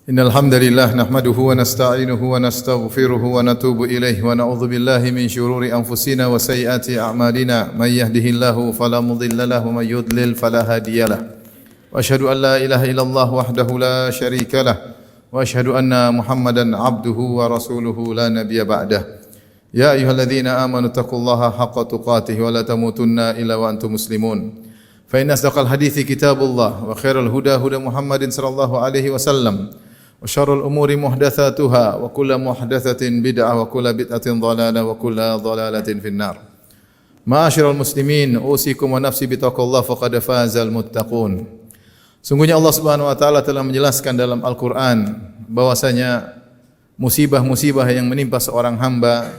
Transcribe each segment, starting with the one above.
Innal hamdalillah nahmaduhu wa nasta'inuhu wa nastaghfiruhu wa natubu ilaihi wa na'udzu billahi min shururi anfusina wa sayyiati a'malina may yahdihillahu fala mudilla lahu wa may yudlil fala hadiyalah. Wa asyhadu an la ilaha illallah wahdahu la syarika lah wa asyhadu anna Muhammadan abduhu wa rasuluhu la nabiyya ba'dah. Ya ayyuhalladzina amanu taqullaha haqqa tuqatih wa la tamutunna illa wa antum muslimun. Fa inna asdaqal hadithi kitabullah wa khairal huda huda Muhammadin sallallahu alaihi wasallam. Wa syarrul umuri muhdatsatuha wa kullu muhdatsatin bid'ah wa kullu bid'atin dhalalah wa kullu dhalalatin finnar. Ma'asyiral muslimin, usikum wa nafsi bitaqwallah faqad fazal muttaqun. Sungguhnya Allah Subhanahu wa taala telah menjelaskan dalam Al-Qur'an bahwasanya musibah-musibah yang menimpa seorang hamba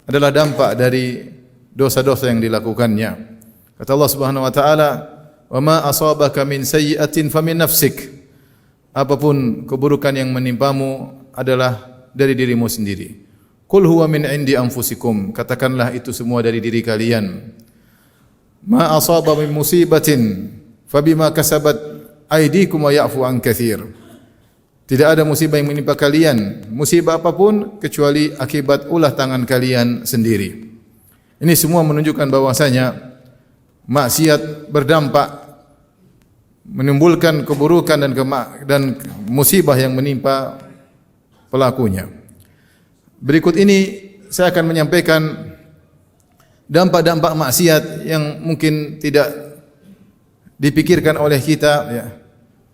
adalah dampak dari dosa-dosa yang dilakukannya. Kata Allah Subhanahu wa taala, "Wa ma asabaka min sayyi'atin famin nafsik." Apapun keburukan yang menimpamu adalah dari dirimu sendiri. Qul huwa min indi anfusikum. Katakanlah itu semua dari diri kalian. Ma asaba min musibatin fabima kasabat aydikum wa ya'fu an katsir. Tidak ada musibah yang menimpa kalian, musibah apapun kecuali akibat ulah tangan kalian sendiri. Ini semua menunjukkan bahwasanya maksiat berdampak menimbulkan keburukan dan musibah yang menimpa pelakunya. Berikut ini saya akan menyampaikan dampak-dampak maksiat yang mungkin tidak dipikirkan oleh kita, ya.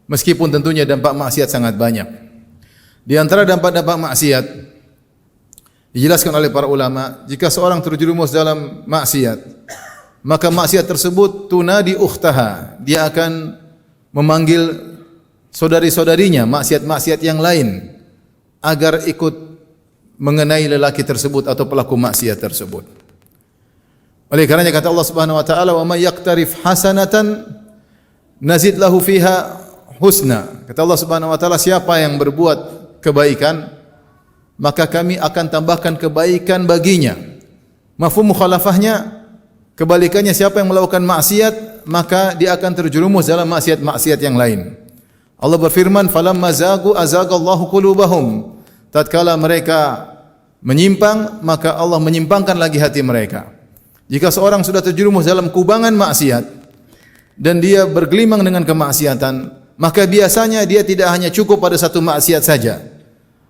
Meskipun tentunya dampak maksiat sangat banyak. Di antara dampak-dampak maksiat dijelaskan oleh para ulama, jika seorang terjerumus dalam maksiat, maka maksiat tersebut tunadi ukhtaha, dia akan memanggil saudari-saudarinya, maksiat-maksiat yang lain agar ikut mengenai lelaki tersebut atau pelaku maksiat tersebut. Oleh karenanya kata Allah Subhanahu wa taala, "Wa may yaqtarif hasanatan nazid lahu fiha husna." Kata Allah Subhanahu wa taala, siapa yang berbuat kebaikan, maka kami akan tambahkan kebaikan baginya. Mafhum mukhalafahnya, kebalikannya, siapa yang melakukan maksiat maka dia akan terjerumus dalam maksiat-maksiat yang lain. Allah berfirman, "Falamma zagu azagallahu qulubahum." Tatkala mereka menyimpang, maka Allah menyimpangkan lagi hati mereka. Jika seorang sudah terjerumus dalam kubangan maksiat dan dia bergelimang dengan kemaksiatan, maka biasanya dia tidak hanya cukup pada satu maksiat saja.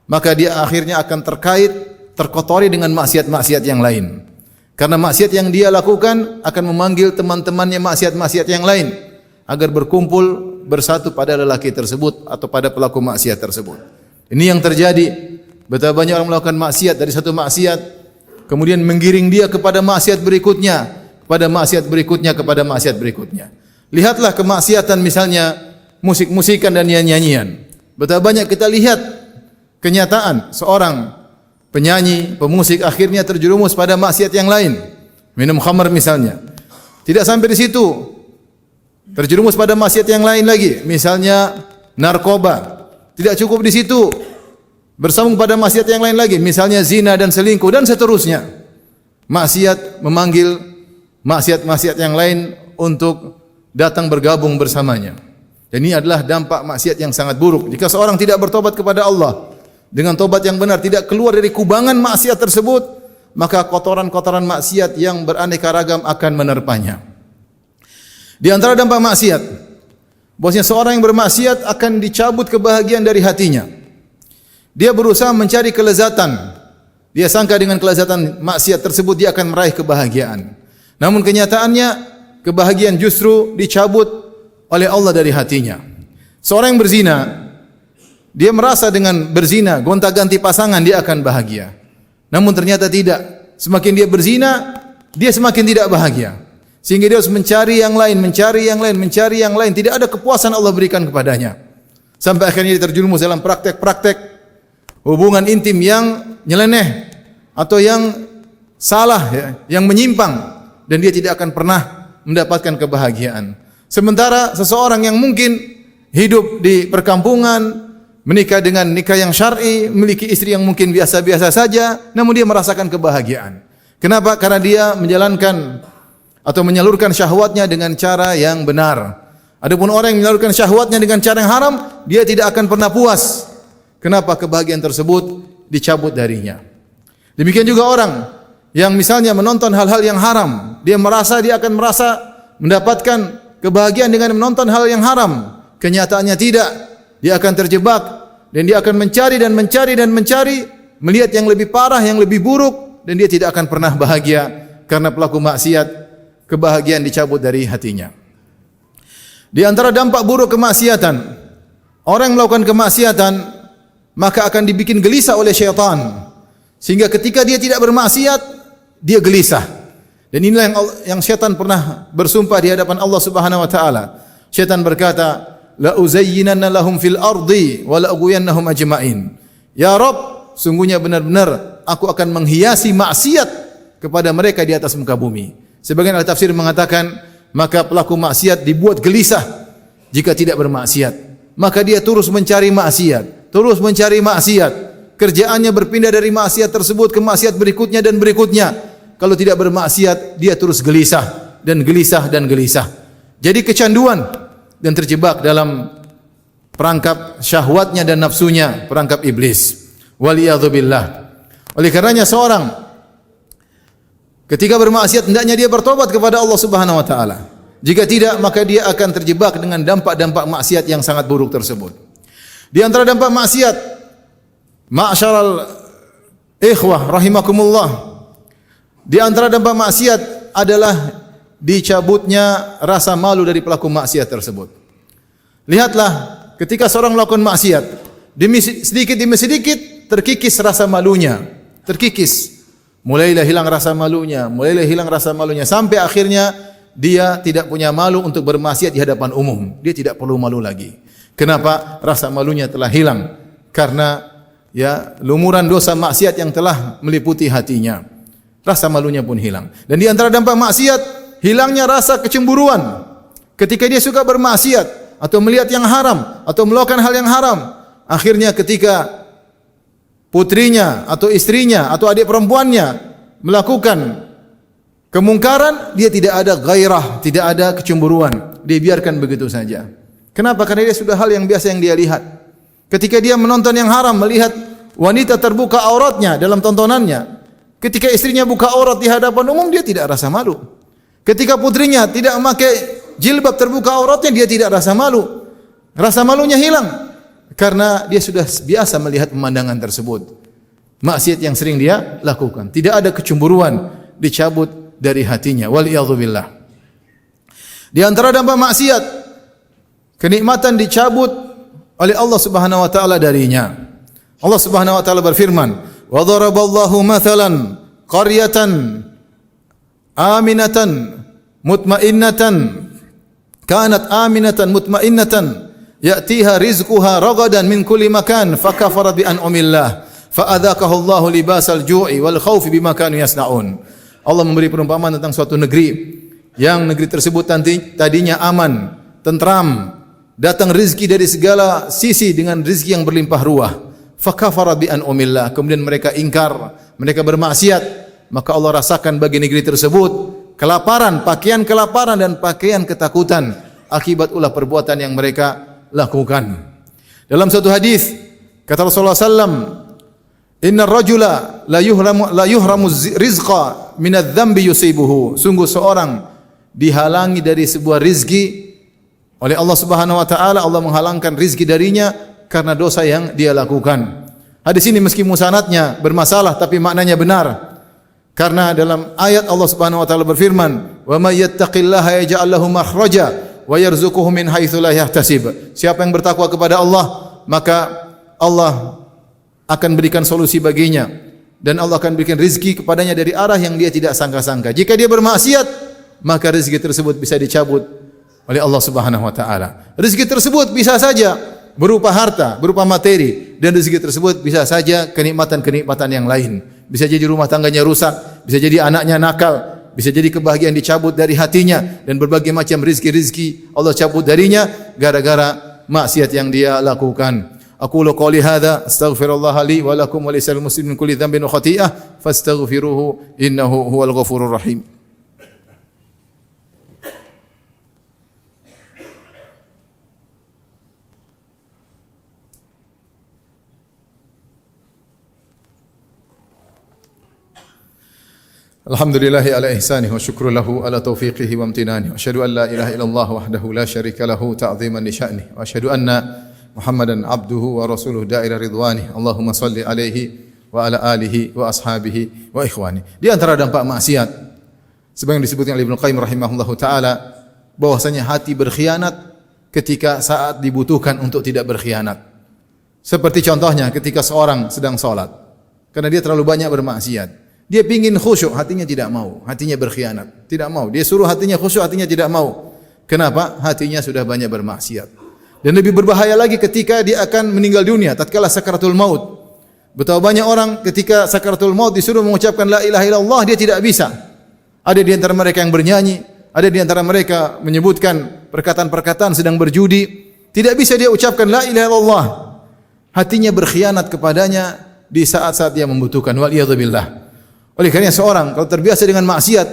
Maka dia akhirnya akan terkotori dengan maksiat-maksiat yang lain. Karena maksiat yang dia lakukan akan memanggil teman-temannya maksiat-maksiat yang lain agar berkumpul bersatu pada lelaki tersebut atau pada pelaku maksiat tersebut. Ini yang terjadi. Betapa banyak orang melakukan maksiat dari satu maksiat, kemudian menggiring dia kepada maksiat berikutnya, kepada maksiat berikutnya, kepada maksiat berikutnya. Lihatlah kemaksiatan misalnya musik-musikan dan nyanyian. Betapa banyak kita lihat kenyataan seorang penyanyi, pemusik akhirnya terjerumus pada maksiat yang lain. Minum khamar misalnya. Tidak sampai di situ. Terjerumus pada maksiat yang lain lagi, misalnya narkoba. Tidak cukup di situ. Bersambung pada maksiat yang lain lagi, misalnya zina dan selingkuh dan seterusnya. Maksiat memanggil maksiat-maksiat yang lain untuk datang bergabung bersamanya. Dan ini adalah dampak maksiat yang sangat buruk. Jika seorang tidak bertobat kepada Allah dengan tobat yang benar, tidak keluar dari kubangan maksiat tersebut, maka kotoran-kotoran maksiat yang beraneka ragam akan menerpanya. Di antara dampak maksiat, bahwasanya seorang yang bermaksiat akan dicabut kebahagiaan dari hatinya. Dia berusaha mencari kelezatan. Dia sangka dengan kelezatan maksiat tersebut dia akan meraih kebahagiaan. Namun kenyataannya kebahagiaan justru dicabut oleh Allah dari hatinya. Seorang yang berzina, dia merasa dengan berzina, gonta-ganti pasangan dia akan bahagia. Namun ternyata tidak. Semakin dia berzina, dia semakin tidak bahagia. Sehingga dia harus mencari yang lain, mencari yang lain, mencari yang lain. Tidak ada kepuasan Allah berikan kepadanya. Sampai akhirnya dia terjerumus dalam praktek-praktek hubungan intim yang nyeleneh atau yang salah, ya, yang menyimpang, dan dia tidak akan pernah mendapatkan kebahagiaan. Sementara seseorang yang mungkin hidup di perkampungan, menikah dengan nikah yang syar'i, memiliki istri yang mungkin biasa-biasa saja, namun dia merasakan kebahagiaan. Kenapa? Karena dia menjalankan atau menyalurkan syahwatnya dengan cara yang benar. Adapun orang yang menyalurkan syahwatnya dengan cara yang haram, dia tidak akan pernah puas. kenapa kebahagiaan tersebut dicabut darinya. Demikian juga orang yang misalnya menonton hal-hal yang haram, dia akan merasa mendapatkan kebahagiaan dengan menonton hal yang haram. Kenyataannya tidak, dia akan terjebak dan dia akan mencari dan mencari, melihat yang lebih parah, yang lebih buruk, dan dia tidak akan pernah bahagia karena pelaku maksiat kebahagiaan dicabut dari hatinya. Di antara dampak buruk kemaksiatan, orang yang melakukan kemaksiatan maka akan dibikin gelisah oleh syaitan, sehingga ketika dia tidak bermaksiat dia gelisah. Dan inilah yang syaitan pernah bersumpah di hadapan Allah Subhanahu wa taala. Syaitan berkata, la uzayyinanna lahum fil ardi wa la ughwiyannahum ajma'in. Ya Rabb, sungguhnya benar-benar aku akan menghiasi maksiat kepada mereka di atas muka bumi. Sebagian ahli tafsir mengatakan, maka pelaku maksiat dibuat gelisah jika tidak bermaksiat. Maka dia terus mencari maksiat, Kerjaannya berpindah dari maksiat tersebut ke maksiat berikutnya dan berikutnya. Kalau tidak bermaksiat, dia terus gelisah dan gelisah. Jadi kecanduan dan terjebak dalam perangkap syahwatnya dan nafsunya, perangkap iblis. Waliyadzubillah. Oleh karenanya seorang ketika bermaksiat hendaknya dia bertobat kepada Allah Subhanahu wa taala. Jika tidak, maka dia akan terjebak dengan dampak-dampak maksiat yang sangat buruk tersebut. Di antara dampak maksiat, ma'syaral ikhwah rahimakumullah, di antara dampak maksiat adalah dicabutnya rasa malu dari pelaku maksiat tersebut. Lihatlah, ketika seorang melakukan maksiat, sedikit demi sedikit terkikis rasa malunya, mulailah hilang rasa malunya, sampai akhirnya dia tidak punya malu untuk bermaksiat di hadapan umum. Dia tidak perlu malu lagi. Kenapa? Rasa malunya telah hilang karena lumuran dosa maksiat yang telah meliputi hatinya. Rasa malunya pun hilang. Dan di antara dampak maksiat, hilangnya rasa kecemburuan. Ketika dia suka bermaksiat atau melihat yang haram atau melakukan hal yang haram, akhirnya ketika putrinya atau istrinya atau adik perempuannya melakukan kemungkaran, dia tidak ada gairah, tidak ada kecemburuan. Dia biarkan begitu saja. Kenapa? Karena dia sudah hal yang biasa yang dia lihat. Ketika dia menonton yang haram, melihat wanita terbuka auratnya dalam tontonannya, ketika istrinya buka aurat di hadapan umum, dia tidak rasa malu. Ketika putrinya tidak memakai jilbab terbuka auratnya, dia tidak rasa malu. Rasa malunya hilang karena dia sudah biasa melihat pemandangan tersebut. Maksiat yang sering dia lakukan, tidak ada kecemburuan, dicabut dari hatinya. Waliyadzubillah. Di antara dampak maksiat, kenikmatan dicabut oleh Allah Subhanahu wa taala darinya. Allah Subhanahu wa taala berfirman, "Wa daraballahu mathalan qaryatan aminatan mutmainnatan kanat aminatan mutmainnatan ya'tiha rizquha ragadan min kulli makan fakafarat bi an'amillah fa'adzaqahu Allahu libasal ju'i wal khaufi bima kanu yasnaun." Allah memberi perumpamaan tentang suatu negeri yang negeri tersebut tadinya aman, tentram, datang rezeki dari segala sisi dengan rezeki yang berlimpah ruah. Fakafara bi an'amillah, kemudian mereka ingkar, mereka bermaksiat, maka Allah rasakan bagi negeri tersebut kelaparan, pakaian kelaparan dan pakaian ketakutan akibat ulah perbuatan yang mereka lakukan. Dalam satu hadis kata Rasulullah sallallahu Inna rajula la yuhramu rizqa minadz dzambi yusibuhu. Sungguh seorang dihalangi dari sebuah rizki oleh Allah Subhanahu wa taala. Allah menghalangkan rizki darinya karena dosa yang dia lakukan. Hadis ini meski musanadnya bermasalah tapi maknanya benar. Karena dalam ayat Allah Subhanahu wa taala berfirman, "Wa may yattaqillaha yaj'al lahu makhraja wa yarzuquhu min haitsu la yahtasib." Siapa yang bertakwa kepada Allah, maka Allah akan berikan solusi baginya dan Allah akan berikan rezeki kepadanya dari arah yang dia tidak sangka-sangka. Jika dia bermaksiat, maka rezeki tersebut bisa dicabut oleh Allah Subhanahu wa taala. Rezeki tersebut bisa saja berupa harta, berupa materi, dan rezeki tersebut bisa saja kenikmatan-kenikmatan yang lain. Bisa jadi rumah tangganya rusak, bisa jadi anaknya nakal, bisa jadi kebahagiaan dicabut dari hatinya dan berbagai macam rezeki-rezeki Allah cabut darinya gara-gara maksiat yang dia lakukan. Aqulu qouli hadza astaghfirullah li wa lakum wa lisal muslimin kulli dhanbin wa khati'ah fastaghfiruhu innahu huwal ghafurur rahim. Alhamdulillahi ala ihsanih wa syukru lahu ala taufiqihi wa amtinani wa asyhadu an la ilaha illallah wahdahu la syarika lahu ta'ziman li sya'nih wa asyhadu anna Muhammadan abduhu wa rasuluhu da'ila ridwani. Allahumma salli alaihi wa ala alihi wa ashabihi wa ikhwani. Di antara dampak maksiat sebagaimana disebutkan oleh Ibnu Qayyim rahimahullahu taala bahwasanya hati berkhianat ketika saat dibutuhkan untuk tidak berkhianat. Seperti contohnya ketika seorang sedang salat karena dia terlalu banyak bermaksiat. Dia pingin khusyuk, hatinya tidak mau. Hatinya berkhianat, tidak mau. Dia suruh hatinya khusyuk, hatinya tidak mau. Kenapa? Hatinya sudah banyak bermaksiat. Dan lebih berbahaya lagi ketika dia akan meninggal dunia, tatkala sakaratul maut. Betapa banyak orang ketika sakaratul maut disuruh mengucapkan la ilaha illallah, dia tidak bisa. Ada di antara mereka yang bernyanyi, ada di antara mereka menyebutkan perkataan-perkataan sedang berjudi. Tidak bisa dia ucapkan la ilaha illallah. Hatinya berkhianat kepadanya di saat-saat dia membutuhkan. Waliyadzubillah. Oleh karena seorang kalau terbiasa dengan maksiat,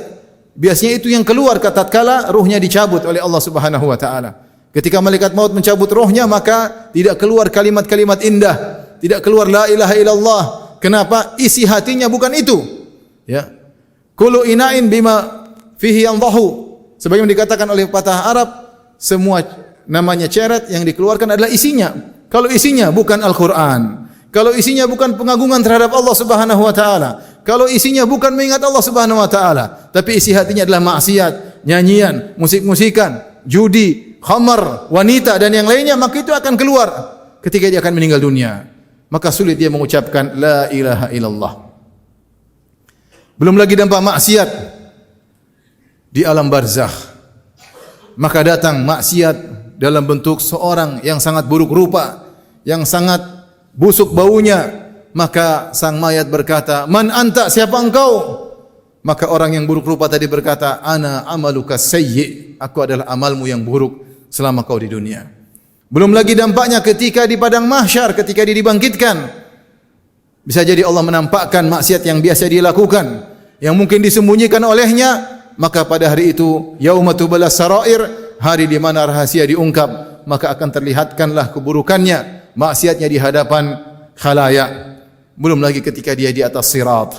biasanya itu yang keluar tatkala ruhnya dicabut oleh Allah Subhanahu wa taala. Ketika malaikat maut mencabut rohnya, maka tidak keluar kalimat-kalimat indah, tidak keluar la ilaha illallah. Kenapa? Isi hatinya bukan itu. Ya. Kullu ina'in bima fihi yandahu. Sebagaimana dikatakan oleh pepatah Arab, semua namanya ceret yang dikeluarkan adalah isinya. Kalau isinya bukan Al-Qur'an, kalau isinya bukan pengagungan terhadap Allah Subhanahu wa taala, kalau isinya bukan mengingat Allah Subhanahu wa taala, tapi isi hatinya adalah maksiat, nyanyian, musik-musikan, judi, khamar, wanita dan yang lainnya, maka itu akan keluar ketika dia akan meninggal dunia. Maka sulit dia mengucapkan la ilaha illallah. Belum lagi dampak maksiat di alam barzakh. Maka datang maksiat dalam bentuk seorang yang sangat buruk rupa, yang sangat busuk baunya. Maka sang mayat berkata, "Man anta, siapa engkau?" Maka orang yang buruk rupa tadi berkata, "Ana amaluka sayyi." Aku adalah amalmu yang buruk selama kau di dunia. Belum lagi dampaknya ketika di padang mahsyar, ketika dia dibangkitkan. Bisa jadi Allah menampakkan maksiat yang biasa dia lakukan, yang mungkin disembunyikan olehnya, maka pada hari itu yauma tubalas sarair, hari di mana rahasia diungkap, maka akan terlihatkanlah keburukannya, maksiatnya di hadapan khalayak. Belum lagi ketika dia di atas sirat,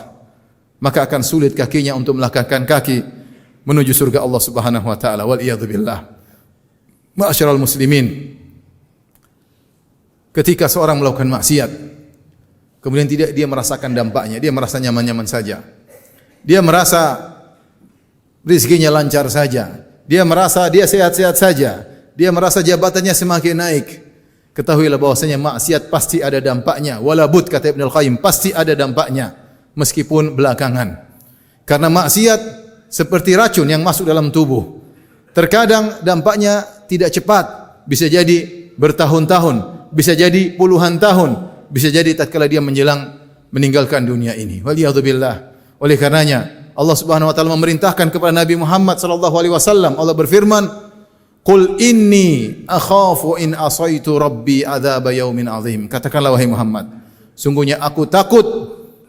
maka akan sulit kakinya untuk melangkahkan kaki menuju surga Allah Subhanahu wa taala. Wal iyadzu billah. Ma'asyiral muslimin, ketika seorang melakukan maksiat, kemudian tidak dia merasakan dampaknya, dia merasa nyaman-nyaman saja. Dia merasa rezekinya lancar saja. Dia merasa dia sehat-sehat saja. Dia merasa jabatannya semakin naik. Ketahuilah bahwasanya maksiat pasti ada dampaknya. Walabud, kata Ibnu Qayyim, pasti ada dampaknya meskipun belakangan. Karena maksiat seperti racun yang masuk dalam tubuh. Terkadang dampaknya tidak cepat, bisa jadi bertahun-tahun, bisa jadi puluhan tahun, bisa jadi tatkala dia menjelang meninggalkan dunia ini. Waliyadzubillah. Oleh karenanya Allah Subhanahu wa taala memerintahkan kepada Nabi Muhammad sallallahu alaihi wasallam, Allah berfirman, "Qul inni akhafu in asaitu rabbi adzab yaumin azim." Katakanlah wahai Muhammad, sungguhnya aku takut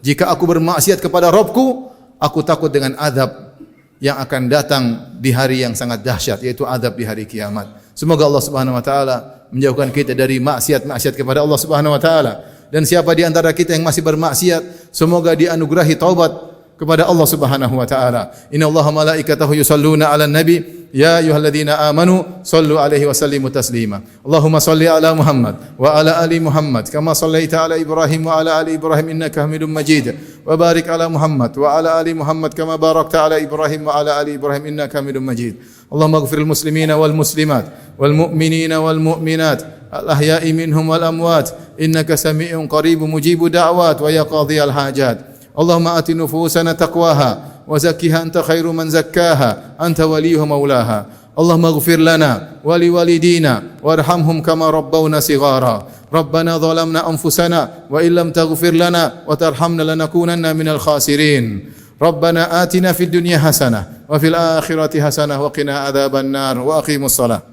jika aku bermaksiat kepada Rabbku, aku takut dengan azab yang akan datang di hari yang sangat dahsyat, yaitu azab di hari kiamat. Semoga Allah Subhanahu wa taala menjauhkan kita dari maksiat-maksiat kepada Allah Subhanahu wa taala. Dan siapa di antara kita yang masih bermaksiat, semoga dianugerahi taubat kepada Allah Subhanahu wa taala. Innallaha malaikatahu yusalluna 'alan nabi ya ayyuhalladzina amanu sallu 'alaihi wa sallimu taslima. Allahumma salli 'ala Muhammad wa 'ala ali Muhammad kama shallaita 'ala Ibrahim wa 'ala ali Ibrahim innaka Hamidum Majid. Wa barik 'ala Muhammad wa 'ala ali Muhammad kama barakta 'ala Ibrahim wa 'ala ali Ibrahim innaka Hamidum Majid. Allahumma ighfiril muslimina wal muslimat wal mu'minina wal mu'minat al-ahya'i minhum wal amwat innaka samii'un qaribun mujibud da'wat wa ya qadhiyal hajat. Allahumma ati nufusana taqwaha wa zakkiha anta khairu man zakkaha anta waliyuha maulaha. Allahumma ighfir lana wa liwalidina warhamhum kama rabbawna sighara. Rabbana zalamna anfusana wa illam taghfir lana wa tarhamna lanakunanna minal khasirin. Rabbana atina fid dunya hasanah wa fil akhirati hasanah wa qina adzaban nar wa aqimus salah.